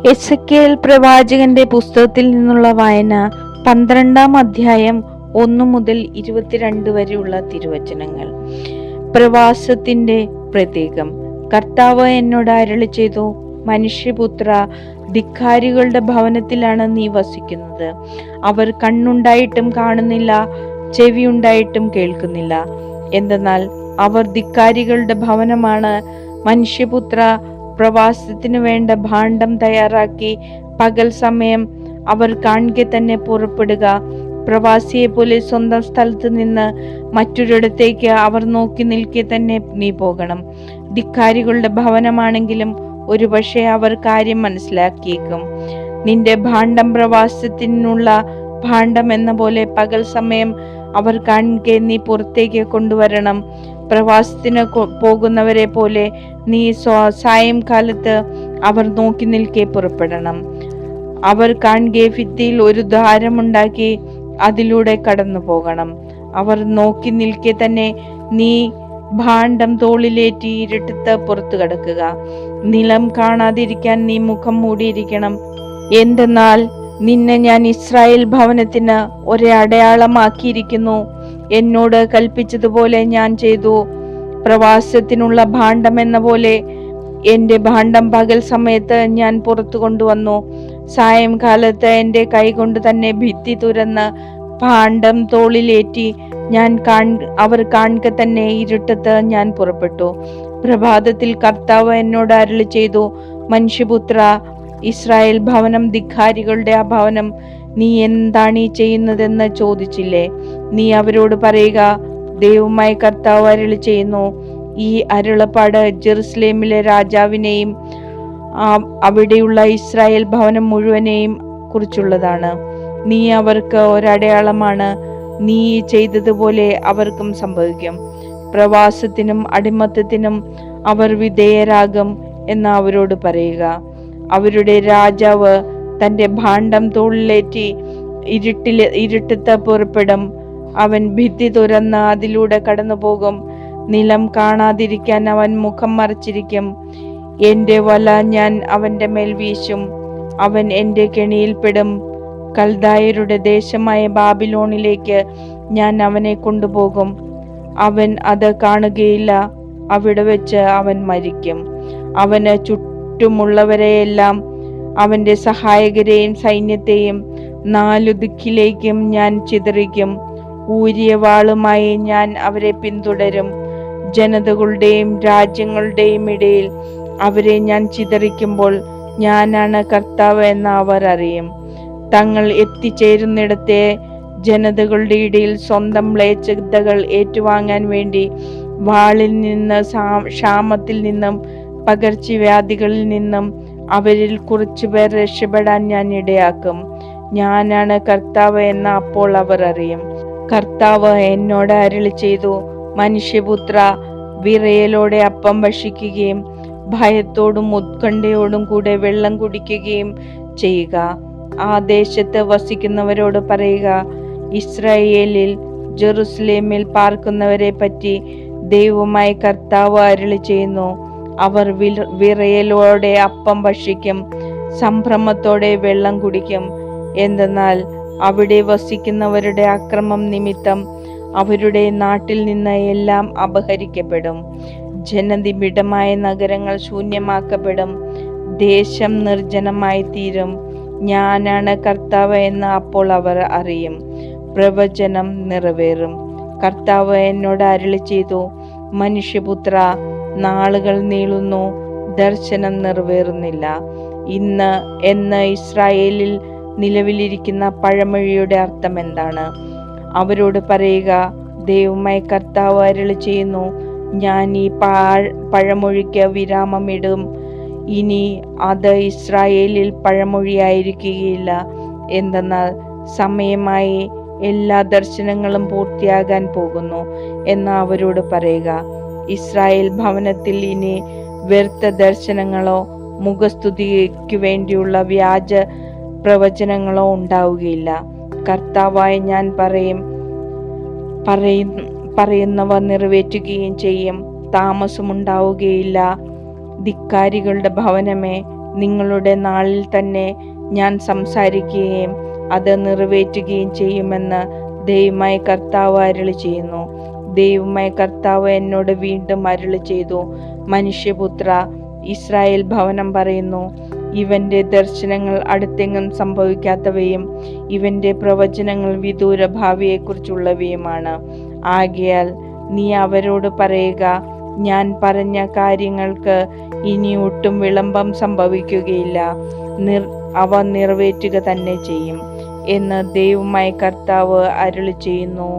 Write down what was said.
Ezekiel പ്രവാചകന്റെ പുസ്തകത്തിൽ നിന്നുള്ള വായന 12-ാം അധ്യായം 1 മുതൽ 22 വരെയുള്ള തിരുവചനങ്ങൾ. പ്രവാസത്തിന്റെ പ്രതീകം. കർത്താവ് എന്നോട് അരുളി ചെയ്തു, മനുഷ്യപുത്ര, ധിക്കാരികളുടെ ഭവനത്തിലാണ് നീ വസിക്കുന്നത്. അവർ കണ്ണുണ്ടായിട്ടും കാണുന്നില്ല, ചെവിയുണ്ടായിട്ടും കേൾക്കുന്നില്ല. എന്തെന്നാൽ അവർ ധിക്കാരികളുടെ ഭവനമാണ്. മനുഷ്യപുത്ര, പ്രവാസത്തിനു വേണ്ട ഭാണ്ഡം തയ്യാറാക്കി പകൽ സമയം അവർ കാണുക തന്നെ പുറപ്പെടുക. പ്രവാസിയെ പോലെ സ്വന്തം സ്ഥലത്ത് നിന്ന് മറ്റൊരിടത്തേക്ക് അവർ നോക്കി നിൽക്കെ തന്നെ നീ പോകണം. ധിക്കാരികളുടെ ഭവനമാണെങ്കിലും ഒരുപക്ഷെ അവർ കാര്യം മനസ്സിലാക്കിയേക്കും. നിന്റെ ഭാണ്ഡം പ്രവാസത്തിനുള്ള ഭാണ്ഡം എന്ന പോലെ പകൽ സമയം അവർ കാണുക നീ പുറത്തേക്ക് കൊണ്ടുവരണം. പ്രവാസത്തിന് പോകുന്നവരെ പോലെ നീ സായംകാലത്ത് അവർ നോക്കി നിൽക്കെ പുറപ്പെടണം. അവർ കാണുക ഭിത്തിയിൽ ഒരു ദ്വാരമുണ്ടാക്കി അതിലൂടെ കടന്നു പോകണം. അവർ നോക്കി നിൽക്കെ തന്നെ നീ ഭാണ്ഡം തോളിലേറ്റി ഇരുട്ടത്ത് പുറത്തു കടക്കുക. നിലം കാണാതിരിക്കാൻ നീ മുഖം മൂടിയിരിക്കണം. എന്തെന്നാൽ നിന്നെ ഞാൻ ഇസ്രായേൽ ഭവനത്തിന് ഒരു അടയാളമാക്കിയിരിക്കുന്നു. എന്നോട് കൽപ്പിച്ചതുപോലെ ഞാൻ ചെയ്തു. പ്രവാസത്തിനുള്ള ഭാണ്ഡം എന്ന പോലെ എന്റെ ഭാണ്ഡം പകൽ സമയത്ത് ഞാൻ പുറത്തു കൊണ്ടുവന്നു. സായംകാലത്ത് എന്റെ കൈകൊണ്ട് തന്നെ ഭിത്തി തുരന്ന് ഭാണ്ഡം തോളിലേറ്റി അവർ കാണുക തന്നെ ഇരുട്ടത്ത് ഞാൻ പുറപ്പെട്ടു. പ്രഭാതത്തിൽ കർത്താവ് എന്നോട് അരുളി ചെയ്തു, മനുഷ്യപുത്ര, ഇസ്രായേൽ ഭവനം, ധിക്കാരികളുടെ ആ ഭവനം, നീ എന്താണ് ഈ ചെയ്യുന്നതെന്ന് ചോദിച്ചില്ലേ? നീ അവരോട് പറയുക, ദൈവമായ കർത്താവ് അരുളി ചെയ്യുന്നു, ഈ അരുളപ്പാട് ജെറുസലേമിലെ രാജാവിനെയും അവിടെയുള്ള ഇസ്രായേൽ ഭവനം മുഴുവനെയും കുറിച്ചുള്ളതാണ്. നീ അവർക്ക് ഒരടയാളമാണ്. നീ ചെയ്തതുപോലെ അവർക്കും സംഭവിക്കും. പ്രവാസത്തിനും അടിമത്തത്തിനും അവർ വിധേയരാകും എന്ന് അവരോട് പറയുക. അവരുടെ രാജാവ് തന്റെ ഭാണ്ഡം തോളിലേറ്റി ഇരുട്ടത്ത് പുറപ്പെടും. അവൻ ഭിത്തി തുറന്ന് അതിലൂടെ കടന്നു പോകും. നിലം കാണാതിരിക്കാൻ അവൻ മുഖം മറച്ചിരിക്കും. എന്റെ വല ഞാൻ അവന്റെ മേൽ വീശും. അവൻ എന്റെ കെണിയിൽപ്പെടും. കൽദായരുടെ ദേശമായ ബാബിലോണിലേക്ക് ഞാൻ അവനെ കൊണ്ടുപോകും. അവൻ അത് കാണുകയില്ല. അവിടെ വെച്ച് അവൻ മരിക്കും. അവന് ചുറ്റുമുള്ളവരെയെല്ലാം, അവന്റെ സഹായകരെയും സൈന്യത്തെയും 4 ദിക്കിലേക്കും ഞാൻ ചിതറിക്കും. ഊരിയ വാളുമായി ഞാൻ അവരെ പിന്തുടരും. ജനതകളുടെയും രാജ്യങ്ങളുടെയും ഇടയിൽ അവരെ ഞാൻ ചിതറിക്കുമ്പോൾ ഞാനാണ് കർത്താവ് എന്ന് അവർ അറിയും. തങ്ങൾ എത്തിച്ചേരുന്നിടത്തെ ജനതകളുടെ ഇടയിൽ സ്വന്തം മ്ലേച്ഛതകൾ ഏറ്റുവാങ്ങാൻ വേണ്ടി വാളിൽ നിന്ന്, ക്ഷാമത്തിൽ നിന്നും പകർച്ചവ്യാധികളിൽ നിന്നും അവരിൽ കുറച്ചുപേർ രക്ഷപ്പെടാൻ ഞാൻ ഇടയാക്കും. ഞാനാണ് കർത്താവ് എന്ന് അപ്പോൾ അവർ അറിയും. കർത്താവ് എന്നോട് അരുളി ചെയ്തു, മനുഷ്യപുത്ര, വിറയലോടെ അപ്പം ഭക്ഷിക്കുകയും ഭയത്തോടും ഉത്കണ്ഠയോടും കൂടെ വെള്ളം കുടിക്കുകയും ചെയ്യുക. ആ ദേശത്ത് വസിക്കുന്നവരോട് പറയുക, ഇസ്രായേലിൽ ജെറുസലേമിൽ പാർക്കുന്നവരെ പറ്റി ദൈവമായ കർത്താവ് അരുളി ചെയ്യുന്നു, അവർ വിറയലോടെ അപ്പം ഭക്ഷിക്കും, സംഭ്രമത്തോടെ വെള്ളം കുടിക്കും. എന്തെന്നാൽ അവിടെ വസിക്കുന്നവരുടെ അക്രമം നിമിത്തം അവരുടെ നാട്ടിൽ നിന്ന് എല്ലാം അപഹരിക്കപ്പെടും. ജനനിബിഡമായ നഗരങ്ങൾ ശൂന്യമാക്കപ്പെടും. ദേശം നിർജ്ജനമായി തീരും. ഞാനാണ് കർത്താവ് എന്ന് അപ്പോൾ അവർ അറിയും. പ്രവചനം നിറവേറും. കർത്താവ് എന്നോട് അരുളി ചെയ്തു, മനുഷ്യപുത്ര, നാളുകൾ നീളുന്നു, ദർശനം നിറവേറുന്നില്ല. എന്ന് ഇസ്രായേലിൽ നിലവിലിരിക്കുന്ന പഴമൊഴിയുടെ അർത്ഥം എന്താണ്? അവരോട് പറയുക, ദൈവമായ കർത്താവ് അരുളി ചെയ്യുന്നു, ഞാൻ ഈ പഴമൊഴിക്ക് വിരാമമിടും. ഇനി അത് ഇസ്രായേലിൽ പഴമൊഴിയായിരിക്കുകയില്ല. എന്തെന്നാൽ സമയമായി എല്ലാ ദർശനങ്ങളും പൂർത്തിയാകാൻ പോകുന്നു എന്ന് അവരോട് പറയുക. ഇസ്രായേൽ ഭവനത്തിൽ ഇനി വ്യർത്ഥ ദർശനങ്ങളോ മുഖസ്തുതിക്ക് വേണ്ടിയുള്ള വ്യാജ പ്രവചനങ്ങളോ ഉണ്ടാവുകയില്ല. കർത്താവായ ഞാൻ പറയുന്നവ നിറവേറ്റുകയും ചെയ്യും. താമസമുണ്ടാവുകയില്ല. ധിക്കാരികളുടെ ഭവനമേ, നിങ്ങളുടെ നാളിൽ തന്നെ ഞാൻ സംസാരിക്കുകയും അത് നിറവേറ്റുകയും ചെയ്യുമെന്ന് ദൈവമായ കർത്താവ് അരുളി ചെയ്യുന്നു. ദൈവമായ കർത്താവ് എന്നോട് വീണ്ടും അരുളി ചെയ്തു, മനുഷ്യപുത്ര, ഇസ്രായേൽ ഭവനം പറയുന്നു, ഇവന്റെ ദർശനങ്ങൾ അടുത്തെങ്ങും സംഭവിക്കാത്തവയും ഇവന്റെ പ്രവചനങ്ങൾ വിദൂര ഭാവിയെക്കുറിച്ചുള്ളവയുമാണ്. ആകയാൽ നീ അവരോട് പറയുക, ഞാൻ പറഞ്ഞ കാര്യങ്ങൾക്ക് ഇനി ഒട്ടും വിളംബം സംഭവിക്കുകയില്ല, അവ നിറവേറ്റുക തന്നെ ചെയ്യും എന്ന് ദൈവമായ കർത്താവ് അരുളി ചെയ്യുന്നു.